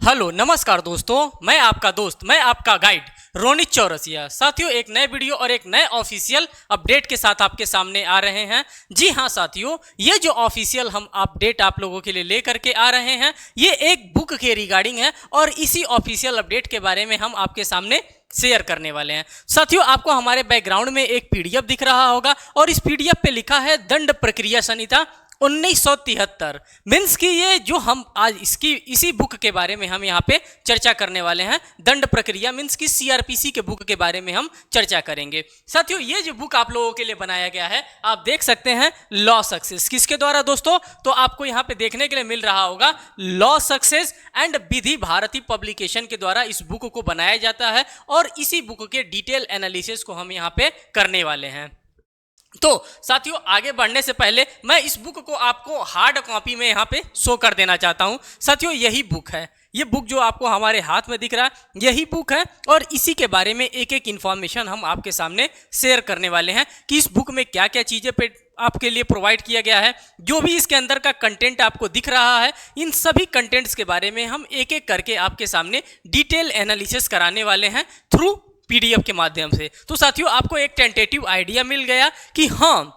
Hello नमस्कार दोस्तों, मैं आपका दोस्त, मैं आपका गाइड रोनित चौरसिया। साथियों, एक नए वीडियो और एक नए ऑफिशियल अपडेट के साथ आपके सामने आ रहे हैं। जी हाँ साथियों, ये जो ऑफिशियल हम अपडेट आप लोगों के लिए लेकर के आ रहे हैं, ये एक बुक के रिगार्डिंग है और इसी ऑफिशियल अपडेट के बारे में हम आपके सामने शेयर करने वाले हैं। साथियों, आपको हमारे बैकग्राउंड में एक पीडीएफ दिख रहा होगा और इस पीडीएफ पे लिखा है दंड प्रक्रिया संहिता 1973। मीन्स कि ये जो हम आज इसी बुक के बारे में हम यहाँ पे चर्चा करने वाले हैं। दंड प्रक्रिया मीन्स कि सीआरपीसी के बुक के बारे में हम चर्चा करेंगे। साथियों, ये जो बुक आप लोगों के लिए बनाया गया है, आप देख सकते हैं लॉ सक्सेस। किसके द्वारा दोस्तों? तो आपको यहाँ पे देखने के लिए मिल रहा होगा law success and Vidhi Bharati publication के द्वारा इस बुक को बनाया जाता है और इसी बुक के डिटेल एनालिसिस को हम यहाँ पे करने वाले हैं। तो साथियों, आगे बढ़ने से पहले मैं इस बुक को आपको हार्ड कॉपी में यहाँ पे शो कर देना चाहता हूँ। साथियों, यही बुक है, ये बुक जो आपको हमारे हाथ में दिख रहा है यही बुक है और इसी के बारे में एक एक इन्फॉर्मेशन हम आपके सामने शेयर करने वाले हैं कि इस बुक में क्या क्या चीज़ें पे आपके लिए प्रोवाइड किया गया है। जो भी इसके अंदर का कंटेंट आपको दिख रहा है, इन सभी कंटेंट्स के बारे में हम एक एक करके आपके सामने डिटेल एनालिसिस कराने वाले हैं थ्रू पीडीएफ के माध्यम से। तो साथियों, आपको एक टेंटेटिव आइडिया मिल गया कि हाँ,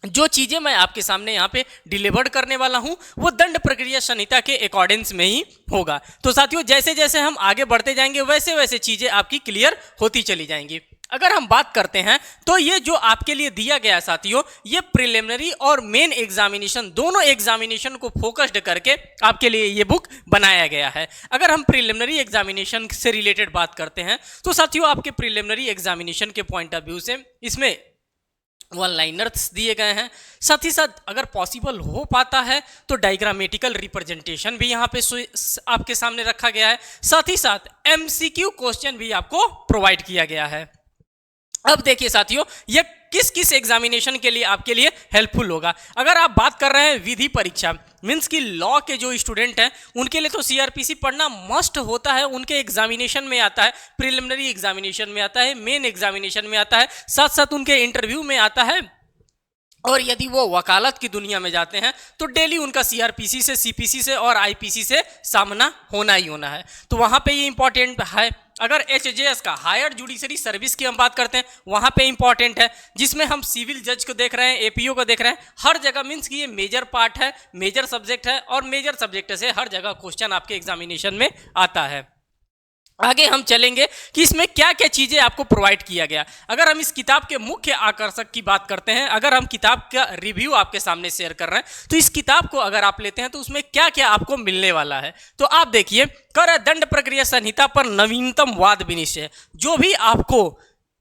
जो चीज़ें मैं आपके सामने यहाँ पे डिलीवर्ड करने वाला हूँ वो दंड प्रक्रिया संहिता के अकॉर्डिंग्स में ही होगा। तो साथियों, जैसे जैसे हम आगे बढ़ते जाएंगे वैसे वैसे चीज़ें आपकी क्लियर होती चली जाएंगी। अगर हम बात करते हैं तो ये जो आपके लिए दिया गया है साथियों, ये प्रिलिमिनरी और मेन एग्जामिनेशन दोनों एग्जामिनेशन को फोकस्ड करके आपके लिए ये बुक बनाया गया है। अगर हम प्रिलिमिनरी एग्जामिनेशन से रिलेटेड बात करते हैं तो साथियों, आपके प्रिलिमिनरी एग्जामिनेशन के पॉइंट ऑफ व्यू से इसमें वन लाइनर्स दिए गए हैं। साथ ही साथ अगर पॉसिबल हो पाता है तो डायग्रामेटिकल रिप्रेजेंटेशन भी यहाँ पे आपके सामने रखा गया है। साथ ही साथ एमसीक्यू क्वेश्चन भी आपको प्रोवाइड किया गया है। अब देखिए साथियों, ये किस किस एग्जामिनेशन के लिए आपके लिए हेल्पफुल होगा। अगर आप बात कर रहे हैं विधि परीक्षा मीन्स कि लॉ के जो स्टूडेंट हैं उनके लिए तो सीआरपीसी पढ़ना मस्ट होता है। उनके एग्जामिनेशन में आता है, प्रिलिमिनरी एग्जामिनेशन में आता है, मेन एग्जामिनेशन में आता है, साथ साथ उनके इंटरव्यू में आता है। और यदि वो वकालत की दुनिया में जाते हैं तो डेली उनका सीआरपीसी से, सीपीसी से और आईपीसी से सामना होना ही होना है। तो वहाँ पे ये इंपॉर्टेंट है। अगर एचजेएस का हायर जुडिशरी सर्विस की हम बात करते हैं, वहाँ पे इंपॉर्टेंट है, जिसमें हम सिविल जज को देख रहे हैं, एपीओ को देख रहे हैं, हर जगह मीन्स कि ये मेजर पार्ट है, मेजर सब्जेक्ट है और मेजर सब्जेक्ट से हर जगह क्वेश्चन आपके एग्जामिनेशन में आता है। आगे हम चलेंगे कि इसमें क्या क्या चीज़ें आपको प्रोवाइड किया गया। अगर हम इस किताब के मुख्य आकर्षक की बात करते हैं, अगर हम किताब का रिव्यू आपके सामने शेयर कर रहे हैं तो इस किताब को अगर आप लेते हैं तो उसमें क्या क्या आपको मिलने वाला है। तो आप देखिए, कर दंड प्रक्रिया संहिता पर नवीनतम वाद विनिश्चय। जो भी आपको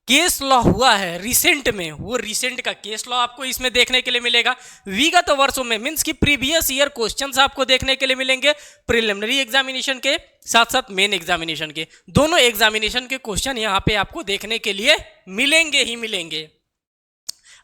केस लॉ हुआ है रिसेंट में, वो रिसेंट का केस लॉ आपको इसमें देखने के लिए मिलेगा। विगत वर्षों में मीन्स कि प्रीवियस ईयर क्वेश्चंस आपको देखने के लिए मिलेंगे। प्रिलिमिनरी एग्जामिनेशन के साथ साथ मेन एग्जामिनेशन के, दोनों एग्जामिनेशन के क्वेश्चन यहाँ पे आपको देखने के लिए मिलेंगे ही मिलेंगे।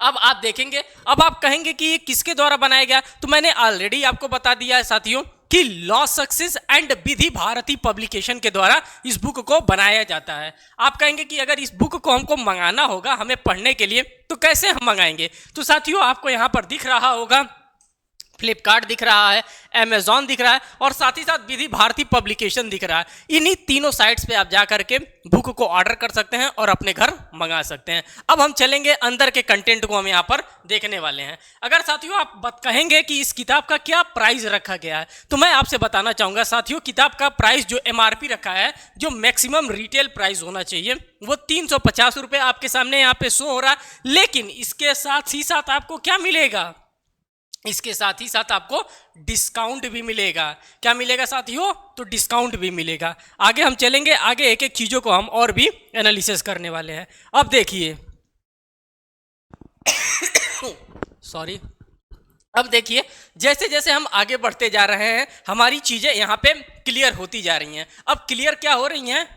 अब आप देखेंगे, अब आप कहेंगे कि ये किसके द्वारा बनाया गया, तो मैंने ऑलरेडी आपको बता दिया है साथियों कि law success and Vidhi Bharati publication के द्वारा इस बुक को बनाया जाता है। आप कहेंगे कि अगर इस बुक को हमको मंगाना होगा हमें पढ़ने के लिए तो कैसे हम मंगाएंगे? तो साथियों, आपको यहाँ पर दिख रहा होगा फ्लिपकार्ट दिख रहा है, अमेजॉन दिख रहा है और साथ ही साथ विधि भारती पब्लिकेशन दिख रहा है। इन्हीं तीनों साइट्स पे आप जा करके बुक को ऑर्डर कर सकते हैं और अपने घर मंगा सकते हैं। अब हम चलेंगे अंदर के कंटेंट को हम यहाँ पर देखने वाले हैं। अगर साथियों आप कहेंगे कि इस किताब का क्या प्राइस रखा गया है, तो मैं आपसे बताना चाहूँगा साथियों, किताब का प्राइस जो एमआरपी रखा है, जो मैक्सिमम रिटेल प्राइस होना चाहिए, वो 350 रुपये आपके सामने यहाँ पे शो हो रहा है। लेकिन इसके साथ ही साथ आपको क्या मिलेगा? इसके साथ ही साथ आपको डिस्काउंट भी मिलेगा। क्या मिलेगा साथियों? तो डिस्काउंट भी मिलेगा। आगे हम चलेंगे, आगे एक एक चीज़ों को हम और भी एनालिसिस करने वाले हैं। अब देखिए सॉरी, अब देखिए जैसे जैसे हम आगे बढ़ते जा रहे हैं हमारी चीज़ें यहाँ पे क्लियर होती जा रही हैं। अब क्लियर क्या हो रही हैं?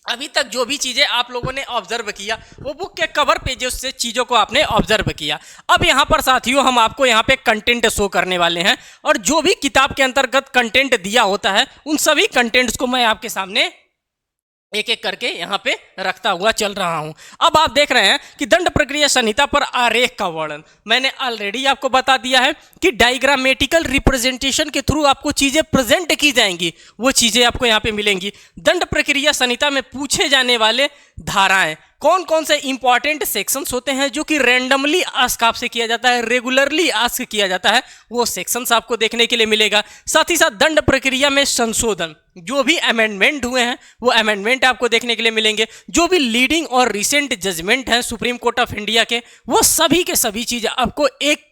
अभी तक जो भी चीज़ें आप लोगों ने ऑब्जर्व किया वो बुक के कवर पेजेस से चीज़ों को आपने ऑब्जर्व किया। अब यहाँ पर साथियों हम आपको यहाँ पे कंटेंट शो करने वाले हैं और जो भी किताब के अंतर्गत कंटेंट दिया होता है उन सभी कंटेंट्स को मैं आपके सामने एक एक करके यहाँ पे रखता हुआ चल रहा हूँ। अब आप देख रहे हैं कि दंड प्रक्रिया संहिता पर आरेख का वर्णन मैंने ऑलरेडी आपको बता दिया है कि डायग्रामेटिकल रिप्रेजेंटेशन के थ्रू आपको चीज़ें प्रेजेंट की जाएंगी, वो चीज़ें आपको यहाँ पे मिलेंगी। दंड प्रक्रिया संहिता में पूछे जाने वाले धाराएं कौन कौन से इंपॉर्टेंट सेक्शंस होते हैं जो कि रैंडमली आस्क आपसे किया जाता है, रेगुलरली आस्क किया जाता है, वो सेक्शंस आपको देखने के लिए मिलेगा। साथ ही साथ दंड प्रक्रिया में संशोधन जो भी अमेंडमेंट हुए हैं वो अमेंडमेंट आपको देखने के लिए मिलेंगे। जो भी लीडिंग और रिसेंट जजमेंट हैं सुप्रीम कोर्ट ऑफ इंडिया के, वो सभी के सभी चीज़ आपको एक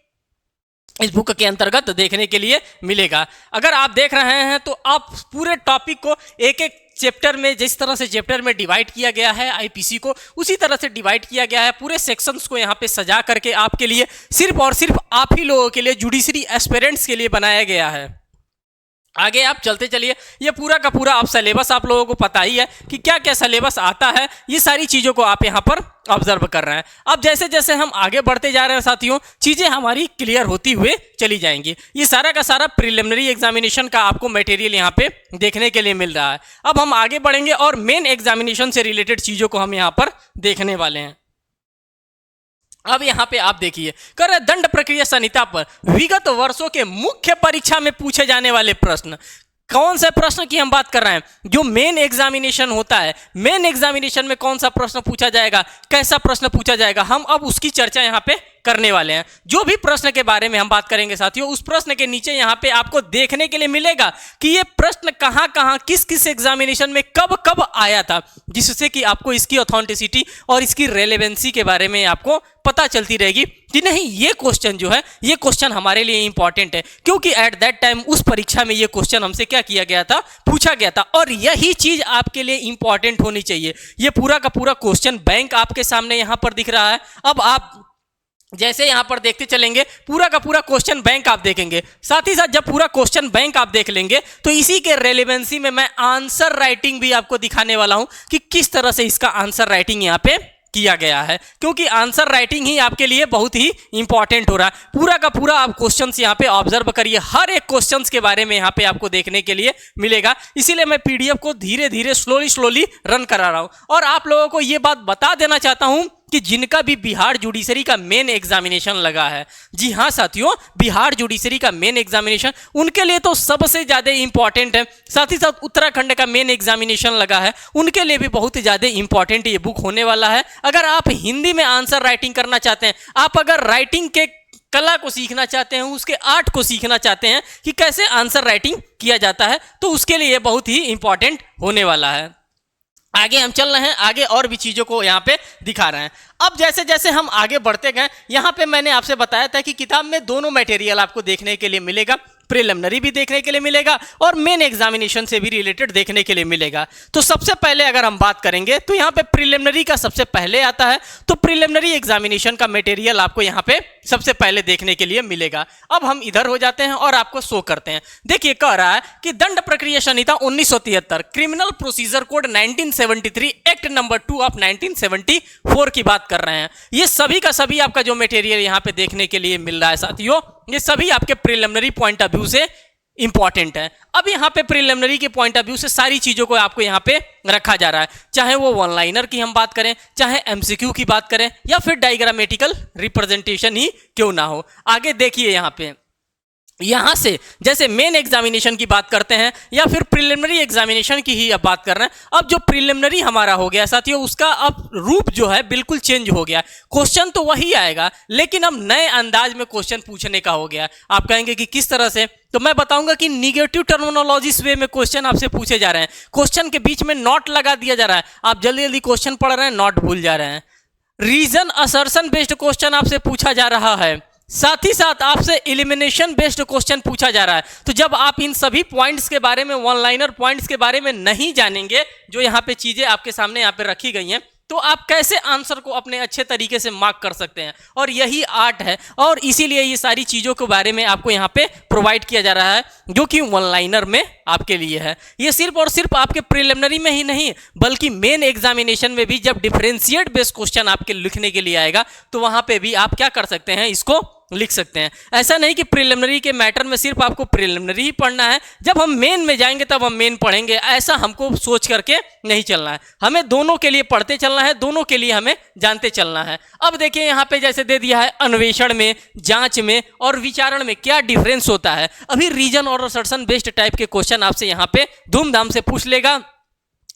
इस बुक के अंतर्गत देखने के लिए मिलेगा। अगर आप देख रहे हैं तो आप पूरे टॉपिक को एक एक चैप्टर में, जिस तरह से चैप्टर में डिवाइड किया गया है आईपीसी को, उसी तरह से डिवाइड किया गया है। पूरे सेक्शंस को यहाँ पे सजा करके आपके लिए सिर्फ और सिर्फ आप ही लोगों के लिए, जुडिशरी एस्पिरेंट्स के लिए बनाया गया है। आगे आप चलते चलिए। ये पूरा का पूरा आप सिलेबस आप लोगों को पता ही है कि क्या क्या सिलेबस आता है, ये सारी चीज़ों को आप यहाँ पर ऑब्जर्व कर रहे हैं। अब जैसे जैसे हम आगे बढ़ते जा रहे हैं साथियों, चीज़ें हमारी क्लियर होती हुए चली जाएंगी। ये सारा का सारा प्रिलिमिनरी एग्जामिनेशन का आपको मटेरियल यहाँ पे देखने के लिए मिल रहा है। अब हम आगे बढ़ेंगे और मेन एग्जामिनेशन से रिलेटेड चीज़ों को हम यहाँ पर देखने वाले हैं। अब यहाँ पे आप देखिए, कर रहे दंड प्रक्रिया संहिता पर विगत वर्षों के मुख्य परीक्षा में पूछे जाने वाले प्रश्न। कौन सा प्रश्न की हम बात कर रहे हैं? जो मेन एग्जामिनेशन होता है, मेन एग्जामिनेशन में कौन सा प्रश्न पूछा जाएगा, कैसा प्रश्न पूछा जाएगा, हम अब उसकी चर्चा यहाँ पे करने वाले हैं। जो भी प्रश्न के बारे में हम बात करेंगे साथियों, उस प्रश्न के नीचे यहाँ पे आपको देखने के लिए मिलेगा कि ये प्रश्न कहाँ कहाँ किस किस एग्जामिनेशन में कब कब आया था, जिससे कि आपको इसकी ऑथेंटिसिटी और इसकी रेलेवेंसी के बारे में आपको पता चलती रहेगी कि नहीं ये क्वेश्चन जो है, ये क्वेश्चन हमारे लिए इंपॉर्टेंट है, क्योंकि एट दैट टाइम उस परीक्षा में ये क्वेश्चन हमसे क्या किया गया था, पूछा गया था। और यही चीज आपके लिए इंपॉर्टेंट होनी चाहिए। ये पूरा का पूरा क्वेश्चन बैंक आपके सामने यहाँ पर दिख रहा है। अब आप जैसे यहां पर देखते चलेंगे, पूरा का पूरा क्वेश्चन बैंक आप देखेंगे। साथ ही साथ जब पूरा क्वेश्चन बैंक आप देख लेंगे तो इसी के रेलेवेंसी में मैं आंसर राइटिंग भी आपको दिखाने वाला हूं कि किस तरह से इसका आंसर राइटिंग यहां पे किया गया है, क्योंकि आंसर राइटिंग ही आपके लिए बहुत ही इंपॉर्टेंट हो रहा है। पूरा का पूरा आप क्वेश्चंस यहाँ पे ऑब्जर्व करिए, हर एक क्वेश्चंस के बारे में यहाँ पे आपको देखने के लिए मिलेगा। इसीलिए मैं पीडीएफ को धीरे धीरे स्लोली रन करा रहा हूँ। और आप लोगों को ये बात बता देना चाहता हूँ कि जिनका भी बिहार जुडिशरी का मेन एग्जामिनेशन लगा है, जी हाँ साथियों, बिहार जुडिशरी का मेन एग्जामिनेशन उनके लिए तो सबसे ज़्यादा इंपॉर्टेंट है। साथ ही साथ उत्तराखंड का मेन एग्जामिनेशन लगा है, उनके लिए भी बहुत ज़्यादा इंपॉर्टेंट ये बुक होने वाला है। अगर आप हिंदी में आंसर राइटिंग करना चाहते हैं, आप अगर राइटिंग के कला को सीखना चाहते हैं, उसके आर्ट को सीखना चाहते हैं कि कैसे आंसर राइटिंग किया जाता है, तो उसके लिए बहुत ही इंपॉर्टेंट होने वाला है। आगे हम चल रहे हैं, आगे और भी चीज़ों को यहाँ पे दिखा रहे हैं। अब जैसे जैसे हम आगे बढ़ते गए, यहाँ पे मैंने आपसे बताया था कि किताब में दोनों मटेरियल आपको देखने के लिए मिलेगा, प्रिलिमिनरी भी देखने के लिए मिलेगा और मेन एग्जामिनेशन से भी रिलेटेड देखने के लिए मिलेगा। तो सबसे पहले अगर हम बात करेंगे तो यहाँ पे प्रिलिमिनरी का सबसे पहले आता है, तो प्रिलिमिनरी एग्जामिनेशन का मटेरियल आपको यहाँ पे सबसे पहले देखने के लिए मिलेगा। अब हम इधर हो जाते हैं और आपको शो करते हैं। देखिए कह रहा है कि दंड प्रक्रिया संहिता 1973, criminal procedure code 1973, act number 2 of 1974 की बात कर रहे हैं। ये सभी का सभी आपका जो मटेरियल यहाँ पे देखने के लिए मिल रहा है साथियों, ये सभी आपके प्रिलिमिनरी पॉइंट ऑफ व्यू से इंपॉर्टेंट है। अब यहाँ पे प्रिलिमिनरी के पॉइंट ऑफ व्यू से सारी चीजों को आपको यहाँ पे रखा जा रहा है, चाहे वो वन लाइनर की हम बात करें, चाहे एमसीक्यू की बात करें, या फिर डायग्रामेटिकल रिप्रेजेंटेशन ही क्यों ना हो। आगे देखिए यहाँ पे, यहाँ से जैसे मेन एग्जामिनेशन की बात करते हैं या फिर प्रिलिमिनरी एग्जामिनेशन की ही अब बात कर रहे हैं। अब जो प्रिलिमिनरी हमारा हो गया साथियों, उसका अब रूप जो है बिल्कुल चेंज हो गया। क्वेश्चन तो वही आएगा, लेकिन अब नए अंदाज में क्वेश्चन पूछने का हो गया। आप कहेंगे कि किस तरह से, तो मैं बताऊंगा कि निगेटिव टर्मिनोलॉजीज वे में क्वेश्चन आपसे पूछे जा रहे हैं। क्वेश्चन के बीच में नॉट लगा दिया जा रहा है, आप जल्दी जल्दी क्वेश्चन पढ़ रहे हैं, नॉट भूल जा रहे हैं। रीजन असर्शन बेस्ड क्वेश्चन आपसे पूछा जा रहा है, साथ ही साथ आपसे एलिमिनेशन बेस्ड क्वेश्चन पूछा जा रहा है। तो जब आप इन सभी पॉइंट्स के बारे में, वन लाइनर पॉइंट्स के बारे में नहीं जानेंगे, जो यहाँ पे चीजें आपके सामने यहाँ पे रखी गई हैं, तो आप कैसे आंसर को अपने अच्छे तरीके से मार्क कर सकते हैं। और यही आर्ट है, और इसीलिए ये सारी चीज़ों के बारे में आपको यहाँ पे प्रोवाइड किया जा रहा है, जो कि वन लाइनर में आपके लिए है। ये सिर्फ और सिर्फ आपके प्रिलिमिनरी में ही नहीं, बल्कि मेन एग्जामिनेशन में भी जब डिफरेंशिएट बेस्ड क्वेश्चन आपके लिखने के लिए आएगा, तो वहाँ पे भी आप क्या कर सकते हैं, इसको लिख सकते हैं। ऐसा नहीं कि प्रिलिमिनरी के मैटर में सिर्फ आपको प्रिलिमिनरी ही पढ़ना है, जब हम मेन में जाएंगे तब हम मेन पढ़ेंगे, ऐसा हमको सोच करके नहीं चलना है। हमें दोनों के लिए पढ़ते चलना है, दोनों के लिए हमें जानते चलना है। अब देखिए यहाँ पे जैसे दे दिया है अन्वेषण में, जांच में और विचारण में क्या डिफरेंस होता है। अभी रीजन और असर्शन बेस्ड टाइप के क्वेश्चन आपसे यहाँ पे धूमधाम से पूछ लेगा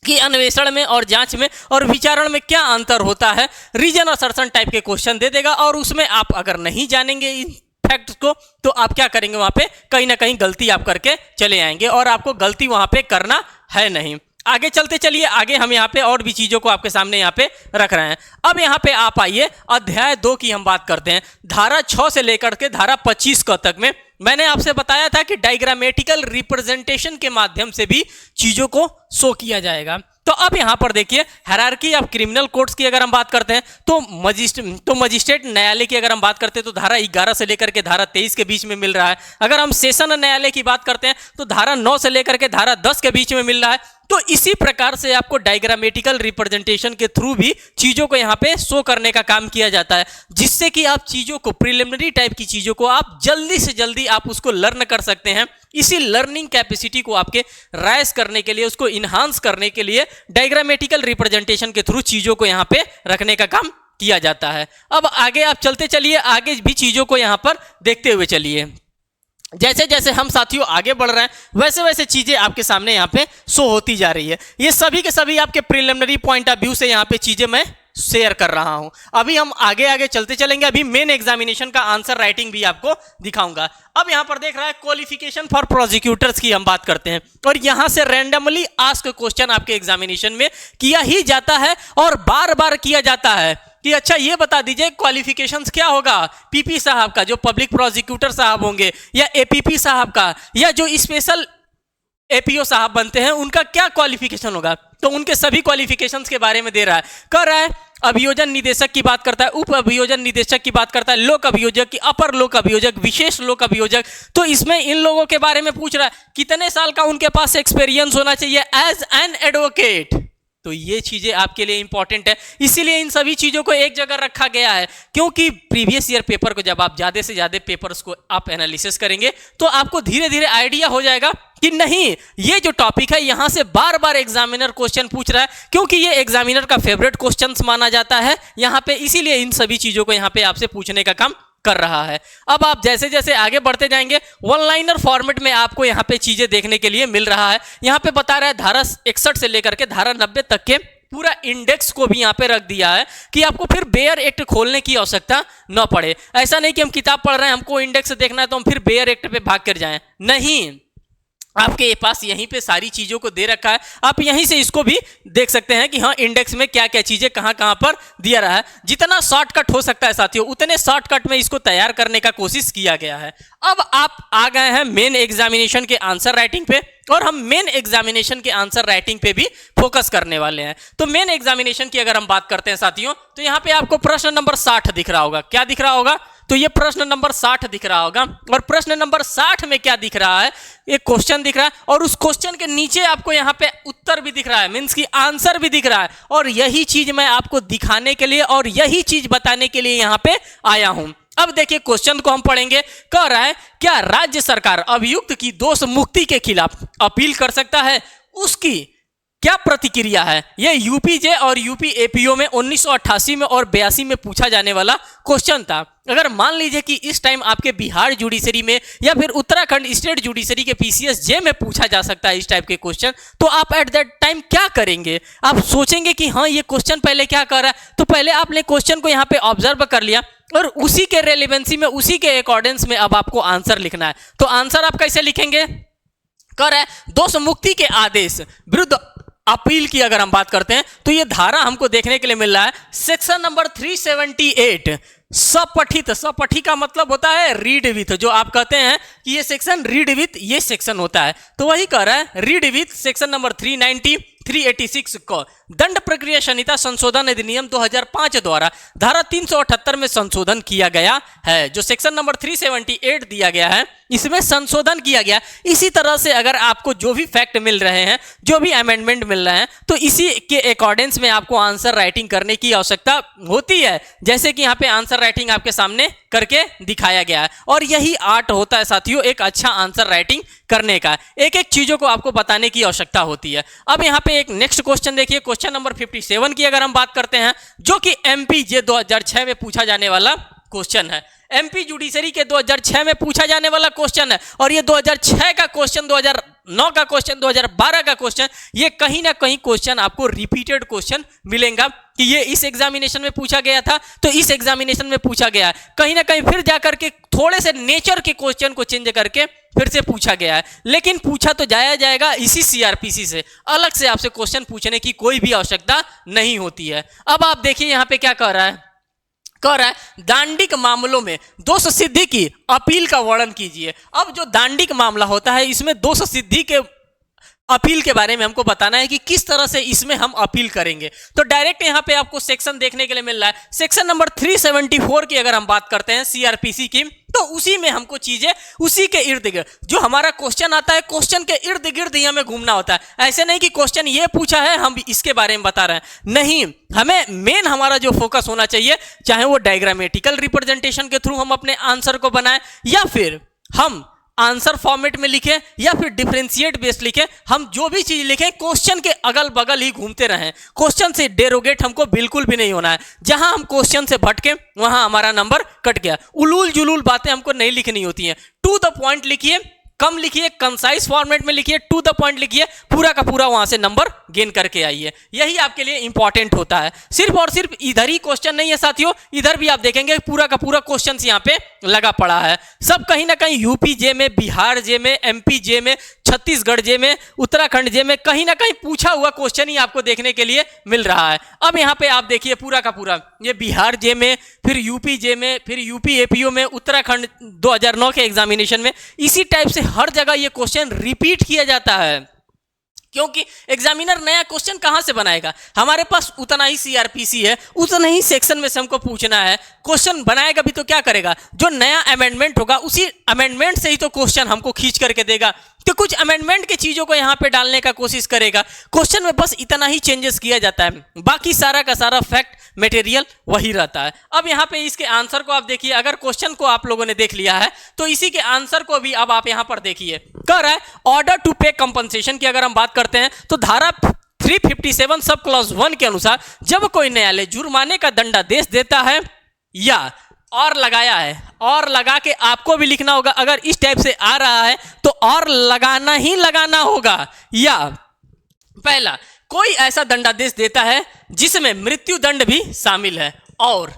कि अन्वेषण में और जांच में और विचारण में क्या अंतर होता है। रीजन असर्शन टाइप के क्वेश्चन दे देगा और उसमें आप अगर नहीं जानेंगे इन फैक्ट्स को तो आप क्या करेंगे, वहां पे कहीं ना कहीं गलती आप करके चले आएंगे और आपको गलती वहां पे करना है नहीं। आगे चलते चलिए, आगे हम यहाँ पे और भी चीजों को आपके सामने यहाँ पे रख रहे हैं। अब यहाँ पे आप आइए अध्याय 2 की हम बात करते हैं। धारा 6 से लेकर के धारा 25 तक में मैंने आपसे बताया था कि डायग्रामेटिकल रिप्रेजेंटेशन के माध्यम से भी चीजों को शो किया जाएगा। तो अब यहां पर देखिए हायरार्की ऑफ क्रिमिनल कोर्ट्स की अगर हम बात करते हैं तो मजिस्ट्रेट न्यायालय की अगर हम बात करते हैं तो धारा 11 से लेकर के धारा 23 के बीच में मिल रहा है। अगर हम सेशन न्यायालय की बात करते हैं तो धारा 9 से लेकर के धारा 10 के बीच में मिल रहा है। तो इसी प्रकार से आपको डायग्रामेटिकल रिप्रेजेंटेशन के थ्रू भी चीजों को यहाँ पे शो करने का काम किया जाता है, जिससे कि आप चीजों को प्रिलिमिनरी टाइप की चीजों को आप जल्दी से जल्दी आप उसको लर्न कर सकते हैं। इसी लर्निंग कैपेसिटी को आपके राइज करने के लिए, उसको इन्हांस करने के लिए डायग्रामेटिकल रिप्रेजेंटेशन के थ्रू चीजों को यहाँ पे रखने का काम किया जाता है। अब आगे आप चलते चलिए, आगे भी चीजों को यहाँ पर देखते हुए चलिए। जैसे जैसे हम साथियों आगे बढ़ रहे हैं वैसे वैसे चीजें आपके सामने यहाँ पे शो होती जा रही है। ये सभी के सभी आपके प्रिलिमिनरी पॉइंट ऑफ व्यू से यहाँ पे चीजें मैं शेयर कर रहा हूं। अभी हम आगे आगे चलते चलेंगे, अभी मेन एग्जामिनेशन का आंसर राइटिंग भी आपको दिखाऊंगा। अब यहां पर देख रहा है क्वालिफिकेशन फॉर प्रोसिक्यूटर्स की हम बात करते हैं और यहां से रैंडमली आस्क क्वेश्चन आपके एग्जामिनेशन में किया ही जाता है और बार बार किया जाता है कि अच्छा ये बता दीजिए क्वालिफिकेशंस क्या होगा पीपी साहब का, जो पब्लिक प्रोसिक्यूटर साहब होंगे, या एपीपी साहब का, या जो स्पेशल एपीओ साहब बनते हैं उनका क्या क्वालिफिकेशन होगा। तो उनके सभी क्वालिफिकेशंस के बारे में दे रहा है, कर रहा है। अभियोजन निदेशक की बात करता है, उप अभियोजन निदेशक की बात करता है, लोक अभियोजक की, अपर लोक अभियोजक, विशेष लोक अभियोजक। तो इसमें इन लोगों के बारे में पूछ रहा है कितने साल का उनके पास एक्सपीरियंस होना चाहिए एज एन एडवोकेट। तो ये चीजें आपके लिए इंपॉर्टेंट है, इसीलिए इन सभी चीजों को एक जगह रखा गया है, क्योंकि प्रीवियस ईयर पेपर को जब आप ज्यादा से ज्यादा पेपर्स को आप एनालिसिस करेंगे तो आपको धीरे धीरे आइडिया हो जाएगा कि नहीं ये जो टॉपिक है यहां से बार बार एग्जामिनर क्वेश्चन पूछ रहा है, क्योंकि ये एग्जामिनर का फेवरेट क्वेश्चंस माना जाता है यहां पे, इसीलिए इन सभी चीजों को यहां पे आपसे पूछने का काम कर रहा है। अब आप जैसे जैसे आगे बढ़ते जाएंगे वन लाइनर फॉर्मेट में आपको यहाँ पे चीजें देखने के लिए मिल रहा है। यहाँ पे बता रहा है धारा 61 से लेकर के धारा 90 तक के पूरा इंडेक्स को भी यहाँ पे रख दिया है कि आपको फिर बेयर एक्ट खोलने की आवश्यकता न पड़े। ऐसा नहीं कि हम किताब पढ़ रहे हैं हमको इंडेक्स देखना है तो हम फिर बेयर एक्ट पे भाग कर जाएं, नहीं, आपके पास यहीं पे सारी चीजों को दे रखा है, आप यहीं से इसको भी देख सकते हैं कि हाँ इंडेक्स में क्या क्या चीजें कहां कहां पर दिया रहा है। जितना शॉर्टकट हो सकता है साथियों उतने शॉर्टकट में इसको तैयार करने का कोशिश किया गया है। अब आप आ गए हैं मेन एग्जामिनेशन के आंसर राइटिंग पे और हम मेन एग्जामिनेशन के आंसर राइटिंग पे भी फोकस करने वाले हैं। तो मेन एग्जामिनेशन की अगर हम बात करते हैं साथियों तो यहाँ पे आपको प्रश्न नंबर 60 दिख रहा होगा। क्या दिख रहा होगा? तो ये प्रश्न नंबर 60 दिख रहा होगा और प्रश्न नंबर 60 में क्या दिख रहा है, एक क्वेश्चन दिख रहा है और उस क्वेश्चन के नीचे आपको यहाँ पे उत्तर भी दिख रहा है, मींस की आंसर भी दिख रहा है। और यही चीज मैं आपको दिखाने के लिए और यही चीज बताने के लिए यहाँ पे आया हूं। अब देखिए क्वेश्चन को हम पढ़ेंगे। कह रहा है क्या राज्य सरकार अभियुक्त की दोष मुक्ति के खिलाफ अपील कर सकता है, उसकी क्या प्रतिक्रिया है। यह यूपीजे और यूपी एपीओ में 1988 में और 82 में पूछा जाने वाला क्वेश्चन था। अगर मान लीजिए कि इस टाइम आपके बिहार जुडिशरी में या फिर उत्तराखंड स्टेट जुडिशरी के पीसीएस जे में पूछा जा सकता है इस टाइप के क्वेश्चन, तो आप एट दैट टाइम क्या करेंगे? आप सोचेंगे कि हाँ ये क्वेश्चन पहले क्या कर रहा है, तो पहले आपने क्वेश्चन को यहाँ पे ऑब्जर्व कर लिया और उसी के रेलिवेंसी में उसी के अकॉर्डेंस में अब आपको आंसर लिखना है। तो आंसर आप कैसे लिखेंगे? कर है दोष मुक्ति के आदेश विरुद्ध अपील की अगर हम बात करते हैं तो ये धारा हमको देखने के लिए मिल रहा है सेक्शन नंबर 378 सपठित। सपठित का मतलब होता है रीड विथ, जो आप कहते हैं कि ये सेक्शन रीड विथ ये सेक्शन होता है, तो वही कह रहा है रीड विथ सेक्शन नंबर 390, 386 को दंड प्रक्रिया संहिता संशोधन अधिनियम 2005 द्वारा धारा 378 में संशोधन किया गया है। जो सेक्शन नंबर 378 दिया गया है इसमें संशोधन किया गया। इसी तरह से अगर आपको जो भी फैक्ट मिल रहे हैं, जो भी अमेंडमेंट मिल रहे हैं, तो इसी के अकॉर्डेंस में आपको आंसर राइटिंग करने की आवश्यकता होती है। जैसे कि यहाँ पे आंसर राइटिंग आपके सामने करके दिखाया गया है और यही आर्ट होता है साथियों एक अच्छा आंसर राइटिंग करने का। एक एक चीजों को आपको बताने की आवश्यकता होती है। अब यहाँ पे एक नेक्स्ट क्वेश्चन देखिए, क्वेश्चन नंबर 57 की अगर हम बात करते हैं, जो कि एमपीजे 2006 में पूछा जाने वाला क्वेश्चन है। एमपी जुडिशरी के 2006 में पूछा जाने वाला क्वेश्चन है और ये 2006 का क्वेश्चन, 2009 का क्वेश्चन, 2012 का क्वेश्चन, ये कहीं ना कहीं क्वेश्चन आपको रिपीटेड क्वेश्चन मिलेगा कि ये इस एग्जामिनेशन में पूछा गया था तो इस एग्जामिनेशन में पूछा गया है। कहीं ना कहीं फिर जाकर के थोड़े से नेचर के क्वेश्चन को चेंज करके फिर से पूछा गया है, लेकिन पूछा तो जाएगा इसी सीआरपीसी से। अलग से आपसे क्वेश्चन पूछने की कोई भी आवश्यकता नहीं होती है। अब आप देखिए यहाँ पे क्या कह रहा है, दांडिक मामलों में दोष सिद्धि की अपील का वर्णन कीजिए। अब जो दांडिक मामला होता है इसमें दोष सिद्धि के अपील के बारे में हमको बताना है कि किस तरह से इसमें हम अपील करेंगे। तो डायरेक्ट यहाँ पे आपको सेक्शन देखने के लिए मिल रहा है। सेक्शन नंबर 374 की अगर हम बात करते हैं सीआरपीसी की, तो उसी में हमको चीजें उसी के इर्द गिर्द जो हमारा क्वेश्चन आता है, क्वेश्चन के इर्द गिर्द ही हमें घूमना होता है। ऐसे नहीं कि क्वेश्चन ये पूछा है हम इसके बारे में बता रहे हैं, नहीं, हमें मेन हमारा जो फोकस होना चाहिए, चाहे वो डायग्रामेटिकल रिप्रेजेंटेशन के थ्रू हम अपने आंसर को बनाएं या फिर हम आंसर फॉर्मेट में लिखें या फिर डिफरेंशिएट बेस्ड लिखें, हम जो भी चीज लिखें क्वेश्चन के अगल बगल ही घूमते रहें। क्वेश्चन से डेरोगेट हमको बिल्कुल भी नहीं होना है। जहां हम क्वेश्चन से भटके वहां हमारा नंबर कट गया। उलूल जुलूल बातें हमको नहीं लिखनी होती हैं। टू द पॉइंट लिखिए, कम लिखिए, कंसाइज फॉर्मेट में लिखिए, टू द पॉइंट लिखिए, पूरा का पूरा वहां से नंबर गेन करके आइए। यही आपके लिए इंपॉर्टेंट होता है। सिर्फ और सिर्फ इधर ही क्वेश्चन नहीं है साथियों, इधर भी आप देखेंगे पूरा का पूरा क्वेश्चन यहाँ पे लगा पड़ा है। सब कहीं ना कहीं यूपी जे में, बिहार जे में, एमपी जे में, छत्तीसगढ़ जे में, उत्तराखंड जे में कहीं ना कहीं पूछा हुआ क्वेश्चन ही आपको देखने के लिए मिल रहा है। अब यहाँ पे आप देखिए पूरा का पूरा ये बिहार जे में, फिर यूपी जे में, फिर यूपी एपीओ में, उत्तराखंड 2009 के एग्जामिनेशन में, इसी टाइप से हर जगह ये क्वेश्चन रिपीट किया जाता है। क्योंकि एग्जामिनर नया क्वेश्चन कहां से बनाएगा, हमारे पास उतना ही सीआरपीसी है, उतना ही सेक्शन में से हमको पूछना है। क्वेश्चन बनाएगा भी तो क्या करेगा, जो नया अमेंडमेंट होगा उसी अमेंडमेंट से ही तो क्वेश्चन हमको खींच करके देगा। तो कुछ अमेंडमेंट की चीजों को यहां पे डालने का कोशिश करेगा। क्वेश्चन में बस इतना ही चेंजेस किया जाता है, बाकी सारा का सारा फैक्ट मटेरियल वही रहता है। अब यहाँ पे इसके आंसर को आप देखिए, अगर क्वेश्चन को आप लोगों ने देख लिया है तो इसी के आंसर को भी अब आप यहाँ पर देखिए। कह रहा है ऑर्डर टू पे कंपनसेशन की अगर हम बात करते हैं तो धारा 357 सब क्लॉज 1 के अनुसार जब कोई न्यायालय जुर्माने का दंडादेश देता है या और लगाया है, और लगा के आपको भी लिखना होगा, अगर इस टाइप से आ रहा है तो और लगाना ही लगाना होगा। या पहला, कोई ऐसा दंडादेश देता है जिसमें मृत्यु दंड भी शामिल है, और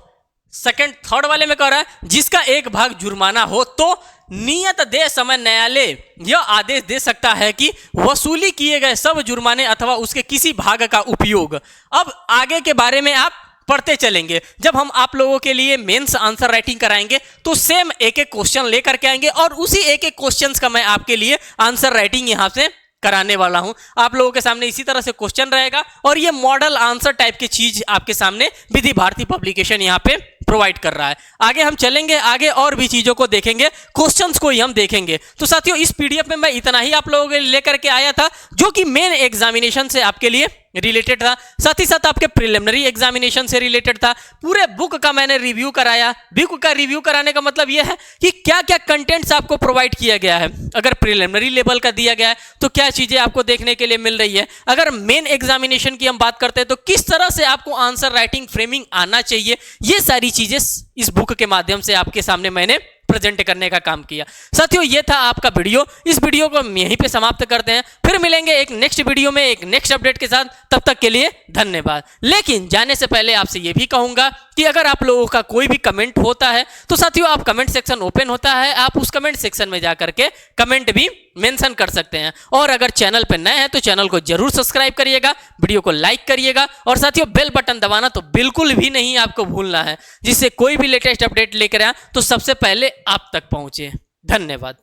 सेकंड थर्ड वाले में कह रहा है जिसका एक भाग जुर्माना हो तो नियत दे समय न्यायालय यह आदेश दे सकता है कि वसूली किए गए सब जुर्माने अथवा उसके किसी भाग का उपयोग। अब आगे के बारे में आप पढ़ते चलेंगे। जब हम आप लोगों के लिए मेंस आंसर राइटिंग कराएंगे तो सेम एक एक क्वेश्चन लेकर के आएंगे और उसी एक एक क्वेश्चंस का मैं आपके लिए आंसर राइटिंग यहां से कराने वाला हूं। आप लोगों के सामने इसी तरह से क्वेश्चन रहेगा और ये मॉडल आंसर टाइप की चीज आपके सामने विधि भारती पब्लिकेशन यहां पे प्रोवाइड कर रहा है। आगे हम चलेंगे, आगे और भी चीजों को देखेंगे, क्वेश्चंस को ही हम देखेंगे। तो साथियों इस पीडीएफ में मैं इतना ही आप लोगों के लिए लेकर के आया था जो कि मेन एग्जामिनेशन से आपके लिए रिलेटेड था, साथ ही साथ आपके प्रिलिमिनरी एग्जामिनेशन से रिलेटेड था। पूरे बुक का मैंने रिव्यू कराया। बुक का रिव्यू कराने का मतलब यह है कि क्या क्या कंटेंट्स आपको प्रोवाइड किया गया है। अगर प्रिलिमिनरी लेवल का दिया गया है तो क्या चीजें आपको देखने के लिए मिल रही है, अगर मेन एग्जामिनेशन की हम बात करते हैं तो किस तरह से आपको आंसर राइटिंग फ्रेमिंग आना चाहिए, ये सारी चीजें इस बुक के माध्यम से आपके सामने मैंने प्रेजेंट करने का काम किया। साथियों ये था आपका वीडियो। इस वीडियो को हम यहीं पे समाप्त करते हैं, फिर मिलेंगे एक नेक्स्ट वीडियो में एक नेक्स्ट अपडेट के साथ। तब तक के लिए धन्यवाद। लेकिन जाने से पहले आपसे ये भी कहूंगा कि अगर आप लोगों का कोई भी कमेंट होता है तो साथियों आप कमेंट सेक्शन ओपन होता है, आप उस कमेंट सेक्शन में जाकर के कमेंट भी मेंशन कर सकते हैं। और अगर चैनल पर नए हैं तो चैनल को जरूर सब्सक्राइब करिएगा, वीडियो को लाइक करिएगा और साथियों बेल बटन दबाना तो बिल्कुल भी नहीं आपको भूलना है, जिससे कोई भी लेटेस्ट अपडेट लेकर आए तो सबसे पहले आप तक पहुंचे। धन्यवाद।